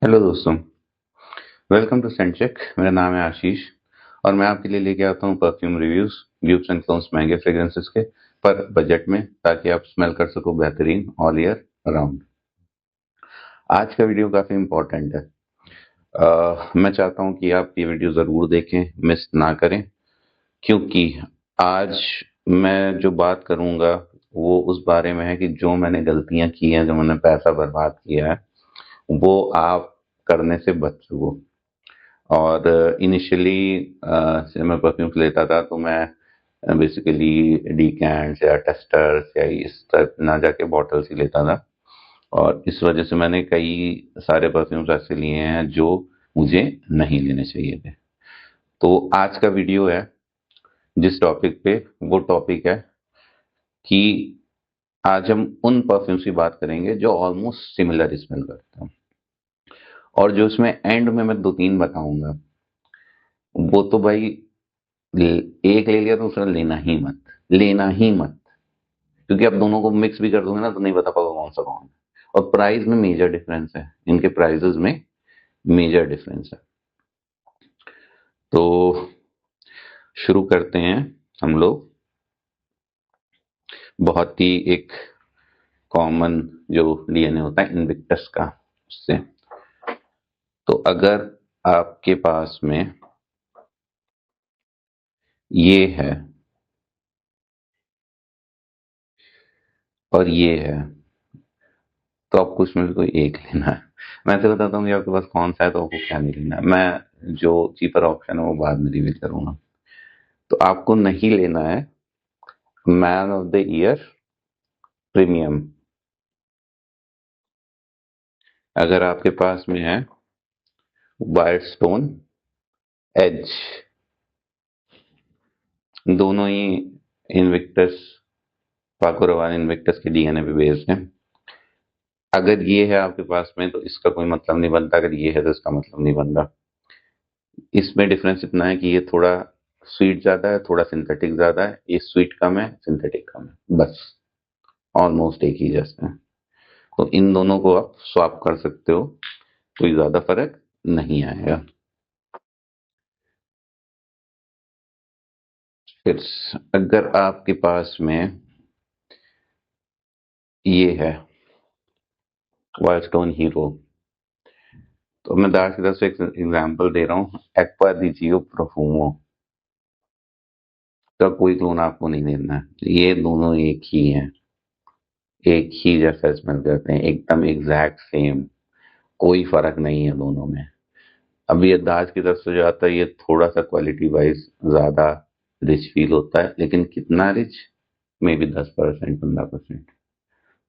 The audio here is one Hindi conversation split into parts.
हेलो दोस्तों, वेलकम टू सेंटचेक। मेरा नाम है आशीष और मैं आपके लिए लेके आता हूँ perfume reviews, dupes and clones महंगे फ्रेग्रेंसेस के पर बजट में, ताकि आप स्मेल कर सको बेहतरीन ऑल ईयर अराउंड। आज का वीडियो काफ़ी इम्पोर्टेंट है। मैं चाहता हूँ कि आप ये वीडियो ज़रूर देखें, मिस ना करें, क्योंकि आज मैं जो बात करूँगा वो उस बारे में है कि जो मैंने गलतियाँ की हैं, जो मैंने पैसा बर्बाद किया है, वो आप करने से बच सको। और इनिशियली जब मैं परफ्यूम्स लेता था तो मैं बेसिकली डीकैंट्स या टेस्टर्स या इस तरह ना जाके बॉटल्स ही लेता था। और इस वजह से मैंने कई सारे परफ्यूम्स ऐसे लिए हैं जो मुझे नहीं लेने चाहिए थे। तो आज का वीडियो है जिस टॉपिक पे, वो टॉपिक है कि आज हम उन परफ्यूम्स की बात करेंगे जो ऑलमोस्ट सिमिलर स्मेल करते हैं, और जो इसमें एंड में मैं दो तीन बताऊंगा, वो तो भाई एक ले लिया तो दूसरा लेना ही मत, लेना ही मत। क्योंकि आप दोनों को मिक्स भी कर दोगे ना तो नहीं बता पाओगे कौन सा कौन है। और प्राइस में मेजर डिफरेंस है, इनके प्राइजेस में मेजर डिफरेंस है। तो शुरू करते हैं हम लोग। बहुत ही एक कॉमन जो डीएनए होता है इनविक्टस का, उससे। तो अगर आपके पास में ये है और ये है, तो आपको इसमें से कोई एक लेना है। मैं तो बताता हूँ कि आपके पास कौन सा है तो आपको क्या नहीं लेना है। मैं जो चीपर ऑप्शन है वो बाद में रिवील करूंगा। तो आपको नहीं लेना है man of the year premium. अगर आपके पास में है वाइल्ड स्टोन एज, दोनों ही इनविक्टस, पाको रवान इनविक्टस के डीएनए पे बेस्ड है। अगर ये है आपके पास में तो इसका कोई मतलब नहीं बनता, अगर ये है तो इसका मतलब नहीं बनता। इसमें डिफरेंस इतना है कि ये थोड़ा स्वीट ज्यादा है, थोड़ा सिंथेटिक ज्यादा है। ये स्वीट कम है, सिंथेटिक कम है, बस। ऑलमोस्ट एक ही जैसे हैं। तो इन दोनों को आप स्वैप कर सकते हो, कोई ज्यादा फर्क नहीं आएगा। फिर अगर आपके पास में ये है वाइल्ड स्टोन हीरो, तो मैं दार्स की तरफ से एक एग्जांपल दे रहा हूँ, एक्वा दी जियो प्रोफूमो का कोई क्लोन आपको नहीं लेना है। ये दोनों एक ही हैं, एक ही जैसा स्मेल करते हैं, एकदम एग्जैक्ट सेम। कोई फर्क नहीं है दोनों में। अब ये दाज की तरफ से जो आता है, ये थोड़ा सा क्वालिटी वाइज ज्यादा रिच फील होता है, लेकिन कितना रिच, मे बी 10%, 15%।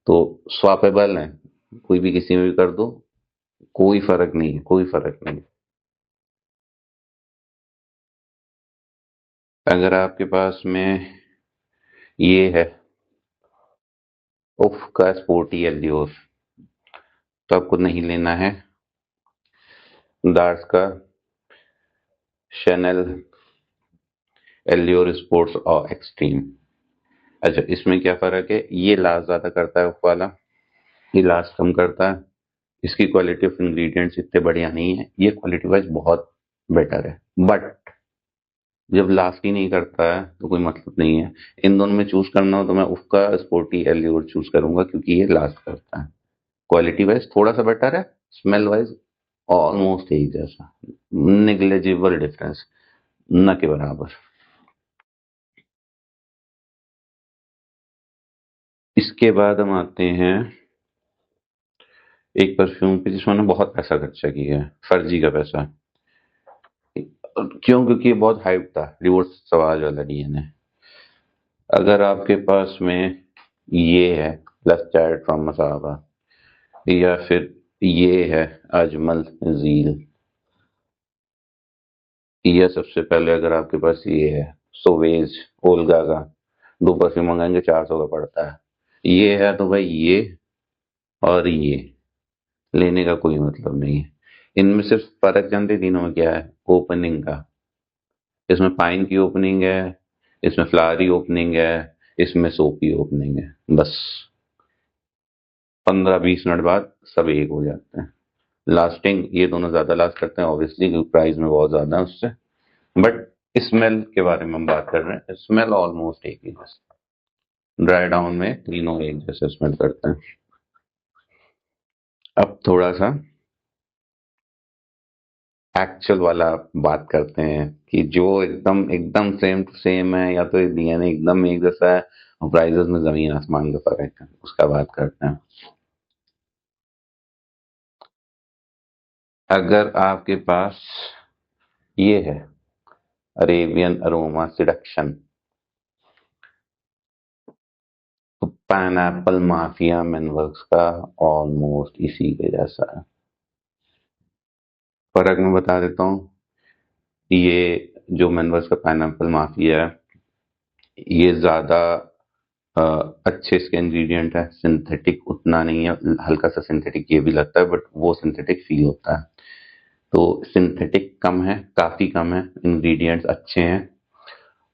तो स्वापेबल है, कोई भी किसी में भी कर दो, कोई फर्क नहीं है, कोई फर्क नहीं। अगर आपके पास में ये है उफ का स्पोर्टी एल्डियोर, तो आपको नहीं लेना है दार्स का शैनल एल्डियोर स्पोर्ट्स और एक्सट्रीम। अच्छा, इसमें क्या फर्क है? ये लास्ट ज्यादा करता है उफ वाला, ये लास्ट कम करता है। इसकी क्वालिटी ऑफ इंग्रेडिएंट्स इतने बढ़िया नहीं है, ये क्वालिटी वाइज बहुत बेटर है। बट जब लास्ट ही नहीं करता है तो कोई मतलब नहीं है। इन दोनों में चूज करना हो तो मैं उसका स्पोर्टी एल्योर चूज करूंगा, क्योंकि ये लास्ट करता है। क्वालिटी वाइज थोड़ा सा बेटर है, स्मेल वाइज ऑलमोस्ट एक जैसा, निग्लेजिबल डिफरेंस, न के बराबर। इसके बाद हम आते हैं एक परफ्यूम पे जिसमें मैंने बहुत पैसा खर्चा किया है, फर्जी का पैसा। क्यों? क्योंकि ये बहुत हाइप था, रिवोर्स सवाज वाला डीएनए। अगर आपके पास में ये है लेफ्ट चाइल्ड फ्रॉम मसाबा, या फिर ये है अजमल झील, या सबसे पहले अगर आपके पास ये है सोवेज ओल्गा का, दो परफ्यूम मंगाएंगे 400 का पड़ता है। ये है तो भाई ये और ये लेने का कोई मतलब नहीं है। इनमें सिर्फ फर्क जानते तीनों में क्या है? ओपनिंग का। इसमें पाइन की ओपनिंग है, इसमें फ्लावरी ओपनिंग है, इसमें सोपी ओपनिंग है, बस। 15-20 मिनट बाद सब एक हो जाते हैं। लास्टिंग ये दोनों ज्यादा लास्ट करते हैं ऑब्वियसली, क्योंकि प्राइस में बहुत ज्यादा है उससे। बट स्मेल के बारे में हम बात कर रहे हैं, स्मेल ऑलमोस्ट एक ही जैसे, ड्राई डाउन में तीनों एक जैसे स्मेल करते हैं। अब थोड़ा सा एक्चुअल वाला बात करते हैं कि जो एकदम एकदम सेम टू सेम है, या तो डीएनए एकदम एक जैसा है और प्राइजेस में जमीन आसमान का फर्क है, उसका बात करते हैं। अगर आपके पास ये है अरेबियन अरोमा सिडक्शन, तो पाइनएप्पल माफिया मेनवर्क्स का ऑलमोस्ट इसी के जैसा है। फर्क मैं बता देता हूँ। ये जो मेनवर्क्स का पाइनएप्पल माफिया है, ये ज्यादा अ, अच्छे इसके इंग्रेडिएंट है, सिंथेटिक उतना नहीं है, हल्का सा सिंथेटिक ये भी लगता है, बट वो सिंथेटिक फील होता है। तो सिंथेटिक कम है, काफी कम है, इंग्रेडिएंट्स अच्छे हैं,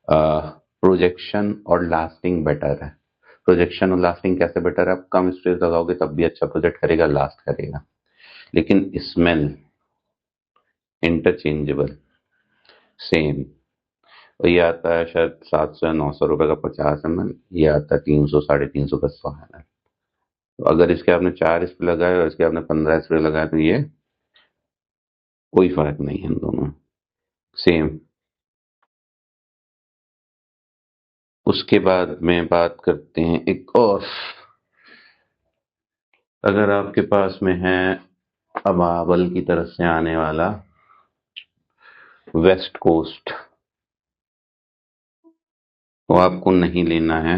प्रोजेक्शन और लास्टिंग बेटर है। प्रोजेक्शन और लास्टिंग कैसे बेटर है? आप कम स्ट्रेस लगाओगे तब भी अच्छा प्रोजेक्ट करेगा, लास्ट करेगा। लेकिन स्मेल इंटरचेंजेबल, सेम। और ये आता है शायद 700 या 900 रुपए का 50 ml, ये आता है 300 350 का 100 ml। तो अगर इसके आपने 4 स्प्रे लगाए और इसके आपने 15 स्प्रे लगाए, तो ये कोई फर्क नहीं है इन दोनों, सेम। उसके बाद में बात करते हैं एक और। अगर आपके पास में है अबावल की तरफ से आने वाला वेस्ट कोस्ट, तो आपको नहीं लेना है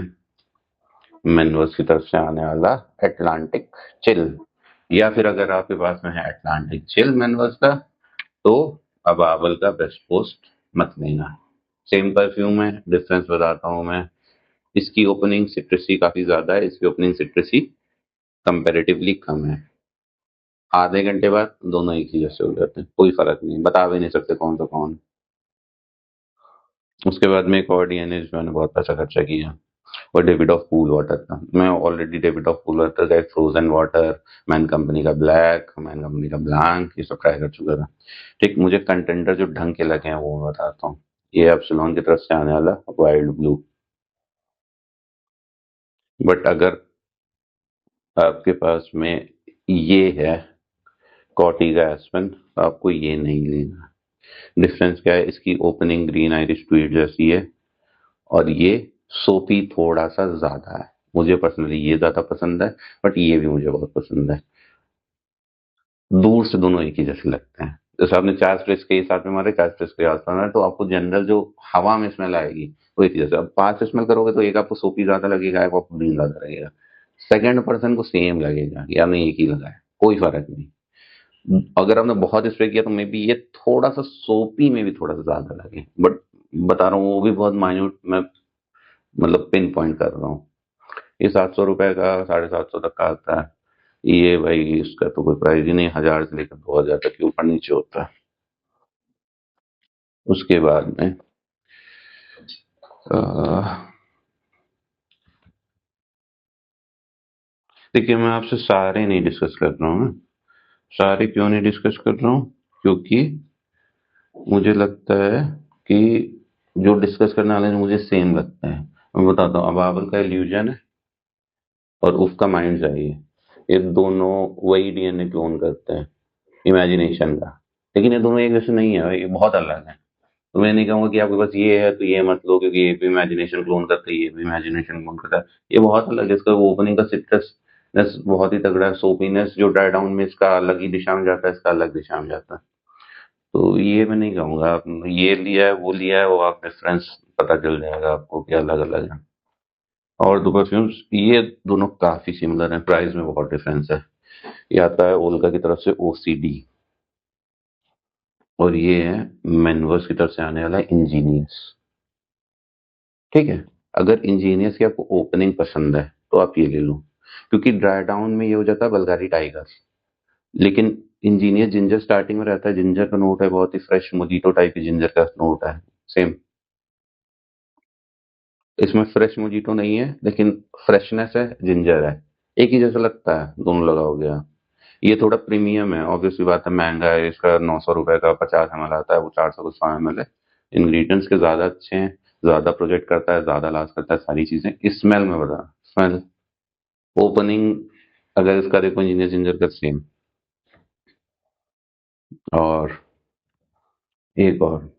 मेनवर्स की तरफ से आने वाला एटलांटिक चिल। या फिर अगर आपके पास में है एटलांटिक चिल मेनवर्स का, तो अबावल का वेस्ट कोस्ट मत लेना। सेम परफ्यूम है, डिफरेंस बताता हूं मैं। इसकी ओपनिंग सिट्रसी काफी ज्यादा है, इसकी ओपनिंग सिट्रसी कंपैरेटिवली कम है। आधे घंटे बाद दोनों एक ही जैसे हो जाते हैं, कोई फर्क नहीं, बता भी नहीं सकते कौन सा कौन। उसके बाद में एक और डीएनए जो मैंने बहुत पैसा खर्चा किया, और डेविड ऑफ कूल वाटर का। मैं already David of cool water का एक फ्रोजन वाटर, मैन कंपनी का ब्लैक, मैन कंपनी का ब्लैंक, ये सब ट्राई कर चुका था। ठीक, मुझे कंटेंडर जो ढंग के लगे हैं वो मैं बताता हूँ। ये एप्सिलॉन की तरफ से आने वाला वाइल्ड ब्लू। बट अगर आपके पास में ये है कॉटी का एस्पेन, तो आपको ये नहीं लेना। डिफरेंस क्या है? इसकी ओपनिंग ग्रीन आयरिश ट्वीट जैसी है, और ये सोपी थोड़ा सा ज्यादा है। मुझे पर्सनली ये ज्यादा पसंद है, बट ये भी मुझे बहुत पसंद है। दूर से दोनों एक ही जैसे लगते हैं। जैसे आपने 4 स्प्रे के साथ में मारे, 4 स्प्रे के आसपास मारे, तो आपको जनरल जो हवा में स्मेल आएगी वो एक ही जैसे। अब 5 स्मेल करोगे तो एक आपको सोपी ज्यादा लगेगा, एक आपको ग्रीन ज्यादा लगेगा। सेकंड पर्सन को सेम लगेगा कि आपने एक ही लगाया, कोई फर्क नहीं। अगर आपने बहुत स्प्रे किया तो मे बी ये थोड़ा सा सोपी में भी थोड़ा सा ज्यादा लगे, बट बता रहा हूँ वो भी बहुत माइन्यूट, मैं मतलब पिन पॉइंट कर रहा हूँ। ये 700 रुपए का 750 तक का आता है। ये भाई इसका तो कोई प्राइस ही नहीं, 1000 से लेकर 2000 तक के ऊपर नीचे होता है। उसके बाद में देखिए, मैं आपसे सारे नहीं डिस्कस कर रहा हूँ। सारे क्यों नहीं डिस्कस कर रहा हूँ? क्योंकि मुझे लगता है कि जो डिस्कस करने वाले हैं मुझे सेम लगता है। मैं बताता हूँ, अबावल का इल्यूजन है और उफ का माइंड चाहिए, ये दोनों वही डीएनए क्लोन करते हैं, इमेजिनेशन का। लेकिन ये दोनों एक जैसे नहीं है भाई, ये बहुत अलग है। तो मैं नहीं कहूंगा कि आपके पास ये है तो ये मत लो, क्योंकि ये भी इमेजिनेशन क्लोन करता है, ये भी इमेजिनेशन क्लोन करता है। ये बहुत अलग है, इसका ओपनिंग का सिट्रसनेस बहुत ही तगड़ा है, सोपीनेस जो ड्राई डाउन में इसका अलग ही दिशा में जाता है, इसका अलग दिशा में जाता है। तो ये मैं नहीं कहूंगा आप ये लिया है वो लिया है, वो आप डिफरेंस पता चल जाएगा आपको कि अलग अलग है। और दो परफ्यूम्स ये दोनों काफी सिमिलर हैं, प्राइस में बहुत डिफरेंस है। ये आता है ओल्का की तरफ से ओसीडी, और ये है मेनवर्स की तरफ से आने वाला इंजीनियर्स। ठीक है, अगर इंजीनियर्स की आपको ओपनिंग पसंद है तो आप ये ले लो, क्योंकि ड्राई डाउन में ये हो जाता है बल्गारी टाइगर। लेकिन इंजीनियर जिंजर स्टार्टिंग में रहता है, जिंजर का नोट है, बहुत ही फ्रेश मोजिटो टाइप की जिंजर का नोट है। सेम, इसमें फ्रेश मोजिटो नहीं है, लेकिन फ्रेशनेस है, जिंजर है, एक ही जैसा लगता है दोनों लगाओगे आप। ये थोड़ा प्रीमियम है, ऑब्वियसली बात है, महंगा है, इसका 900 रुपए का 50 ml आता है, वो 400 का 100 ml है। इंग्रेडिएंट्स के ज्यादा अच्छे हैं, ज्यादा प्रोजेक्ट करता है, ज्यादा लास्ट करता है, सारी चीजें। स्मेल में बता, स्मेल, ओपनिंग, अगर इसका देखो इंजीनियर जिंजर का सेम। और एक और,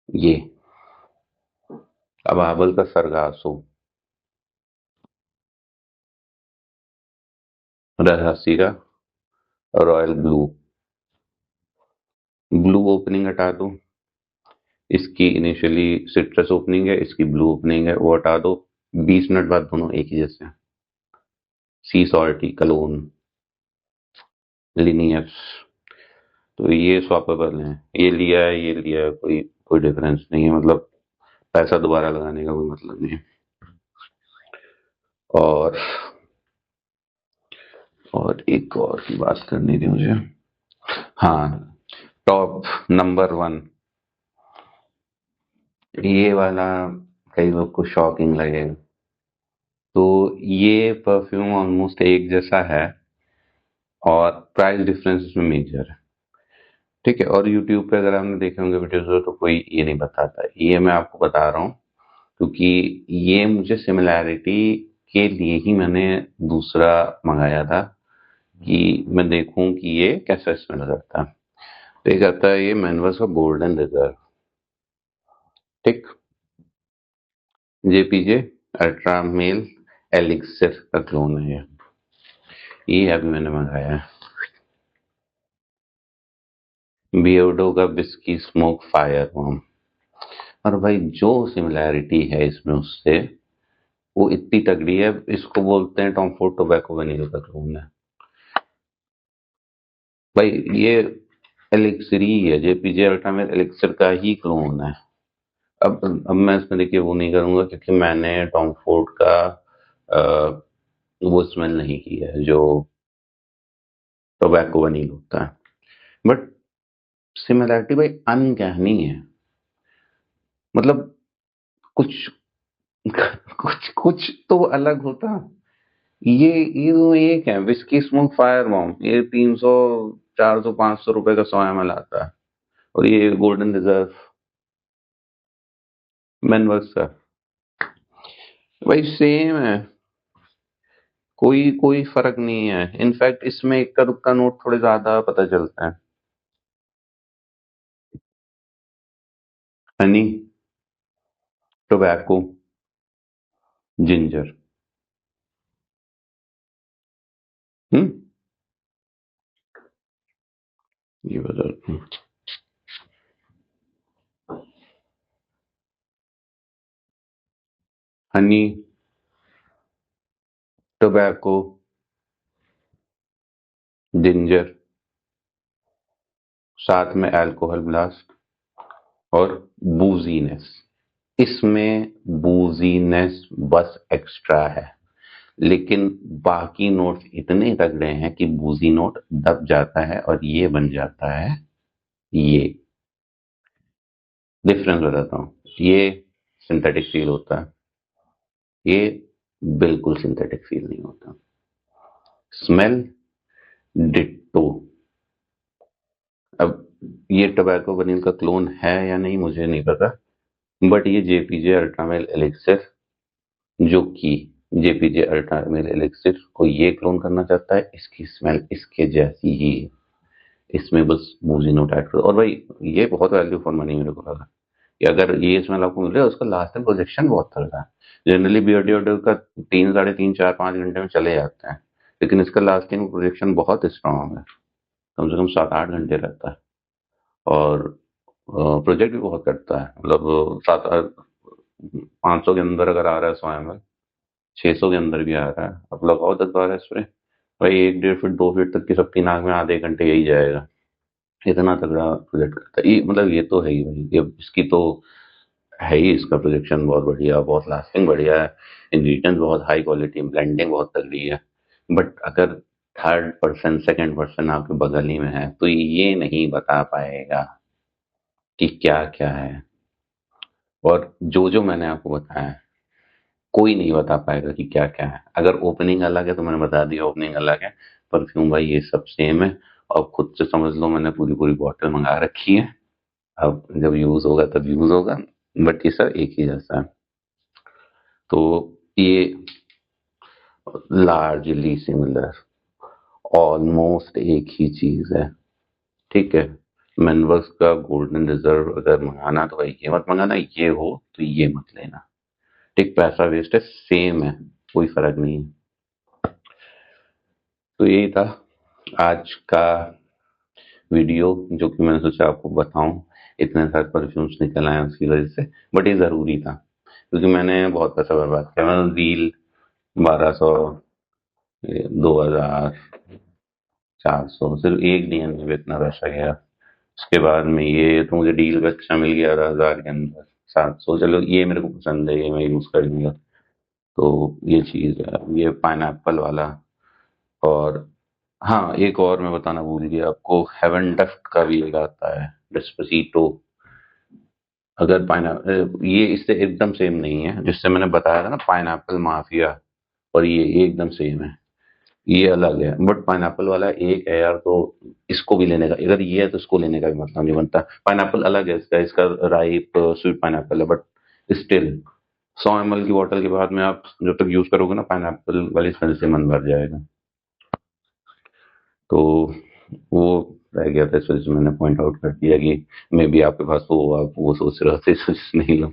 ये अबाबल का सरगासो, रहसी का रॉयल ब्लू। ब्लू ओपनिंग हटा दो, इसकी इनिशियली सिट्रस ओपनिंग है, इसकी ब्लू ओपनिंग है, वो हटा दो। 20 मिनट बाद दोनों एक ही जैसे हैं। सी सॉल्टी कलोन, लिनियस। तो ये स्वैपेबल है, ये लिया है, ये लिया है, कोई कोई डिफरेंस नहीं है, मतलब पैसा दोबारा लगाने का कोई मतलब नहीं है। और एक और की बात करनी थी मुझे। हाँ, टॉप नंबर 1, ये वाला कई लोग को शॉकिंग लगेगा। तो ये परफ्यूम ऑलमोस्ट एक जैसा है, और प्राइस डिफरेंस इसमें मेजर है, ठीक है। और यूट्यूब पे अगर आपने देखे होंगे वीडियोस तो कोई ये नहीं बताता, ये मैं आपको बता रहा हूँ, क्योंकि ये मुझे सिमिलैरिटी के लिए ही मैंने दूसरा मंगाया था, कि मैं देखूं कि ये कैसा स्मेल करता है। तो ये कहता है, ये मैनवस का गोल्डन रिजर्व, ठीक, जेपीजे अल्ट्रा मेल एलिक्सिर का क्लोन है ये अभी मैंने मंगाया है। बियर्डो का बिस्की स्मोक फायर वॉर्म। और भाई जो सिमिलैरिटी है इसमें उससे, वो इतनी तगड़ी है, इसको बोलते हैं टॉम फोर्ड टोबैको वनीला का क्लोन है भाई। ये एलिक्सिर ही है, जेपीजे अल्ट्रा में एलिक्सिर का ही क्लोन है। अब मैं इसमें देखिए वो नहीं करूंगा, क्योंकि मैंने टॉम फोर्ड का अ, वो स्मेल नहीं किया है जो टोबैको वनीला होता है। बट सिमिलैरिटी भाई अनकहनी है, मतलब कुछ कुछ कुछ तो अलग होता। ये तो एक है विस्की स्मोक फायर बॉम्ब, ये 300 400 500 रुपए का 100 ml आता है। और ये गोल्डन रिजर्व मैनवर्स का, भाई सेम है, कोई कोई फर्क नहीं है। इनफैक्ट इसमें इक्का दुक्का नोट थोड़े ज्यादा पता चलता है। Honey, tobacco, ginger. हम्म, ये बता, हनी, टोबैको, जिंजर, साथ में अल्कोहल ब्लास्ट, और बूजीनेस। इसमें बूजीनेस बस एक्स्ट्रा है, लेकिन बाकी नोट्स इतने तगड़े हैं कि बूजी नोट दब जाता है और ये बन जाता है ये। डिफरेंस बताता हूँ, ये सिंथेटिक फील होता है, ये बिल्कुल सिंथेटिक फील नहीं होता। Smell ditto. अब ये टोबैको वनील का क्लोन है या नहीं मुझे नहीं पता, बट ये जेपीजे अल्ट्रामेल एलिक्सिर, जो कि जेपीजे अल्ट्रामेल एलिक्सिर को ये क्लोन करना चाहता है, इसकी स्मेल इसके जैसी ही, इसमें बस बूजी नोट ऐड करो। और भाई ये बहुत वैल्यू फॉर मनी मेरे को लगा, कि अगर ये स्मेल आपको मिल रहा है, उसका लास्ट टाइम प्रोजेक्शन बहुत तगड़ा है। जनरली बियर्ड ऑर्डर का 3 साढ़े 3 4 5 घंटे में चले जाते हैं, लेकिन इसका लास्ट टाइम प्रोजेक्शन बहुत स्ट्रांग है, कम से कम 7 8 घंटे रहता है। और प्रोजेक्ट भी बहुत करता है, मतलब 500 के अंदर अगर आ रहा है 100 ml, 600 के अंदर भी आ रहा है, अब लगाओ 10 12 स्प्रे, भाई 1 1.5 फीट 2 फीट तक की सबकी नाक में आधे घंटे यही जाएगा। इतना तगड़ा प्रोजेक्ट करता है ये, मतलब ये तो है ही भाई, ये इसकी तो है ही, इसका प्रोजेक्शन बहुत बढ़िया, बहुत लास्टिंग बढ़िया है, इंग्रेडिएंट्स बहुत हाई क्वालिटी, ब्लेंडिंग बहुत तगड़ी है। बट अगर थर्ड पर्सन सेकंड पर्सन आपके बगल ही में है, तो ये नहीं बता पाएगा कि क्या क्या है। और जो जो मैंने आपको बताया, कोई नहीं बता पाएगा कि क्या क्या है। अगर ओपनिंग अलग है तो मैंने बता दिया ओपनिंग अलग है, परफ्यूम भाई ये सब सेम है। और खुद से समझ लो मैंने पूरी पूरी बॉटल मंगा रखी है, अब जब यूज होगा तब यूज होगा, बट ये सब एक ही जैसा है। तो ये लार्जली सिमिलर, ऑलमोस्ट एक ही चीज है, ठीक है। मेनवर्क्स का गोल्डन रिजर्व अगर मंगाना तो भाई ये मत मंगाना, ये हो तो ये मत लेना, ठीक। पैसा वेस्ट है, सेम है, कोई फर्क नहीं है। तो यही था आज का वीडियो जो कि मैंने सोचा आपको बताऊं। इतने सारे परफ्यूम्स निकल आए उसकी वजह से, बट ये जरूरी था क्योंकि मैंने बहुत पैसा बर्बाद किया। मैंने रील 1200, 2000, 400, सिर्फ एक डीएन में भी इतना पैसा गया। उसके बाद में ये तो मुझे डील का अच्छा मिल गया था 1000 के अंदर, 700, चलो ये मेरे को पसंद है, ये मैं यूज कर लूंगा। तो ये चीज है, ये पाइनएप्पल वाला। और हाँ, एक और मैं बताना भूल गया आपको, हेवन डस्ट का भी एक आता है, डेस्पासितो। अगर ये इससे एकदम सेम नहीं है, जिससे मैंने बताया था ना पाइनएप्पल माफिया, और ये एकदम सेम है। ये अलग है, बट पाइनएप्पल वाला एक है यार, तो इसको भी लेने का, अगर ये है तो इसको लेने का भी मतलब नहीं बनता। पाइनएप्पल अलग है, इसका इसका राइप स्वीट पाइनएप्पल है, बट स्टिल 100 ml की बोतल के बाद में आप जब तक यूज करोगे ना, पाइनएप्पल वाली स्मेल से मन भर जाएगा। तो वो रह गया था, इस वजह से मैंने पॉइंट आउट कर दिया कि मे बी आपके पास हो, आप वो सोच रहे थे, इस वजह से नहीं लो।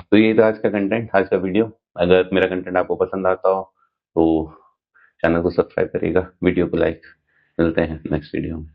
तो ये था आज का कंटेंट, आज का वीडियो। अगर मेरा कंटेंट आपको पसंद आता हो तो चैनल को सब्सक्राइब करिएगा, वीडियो को लाइक। मिलते हैं नेक्स्ट वीडियो में।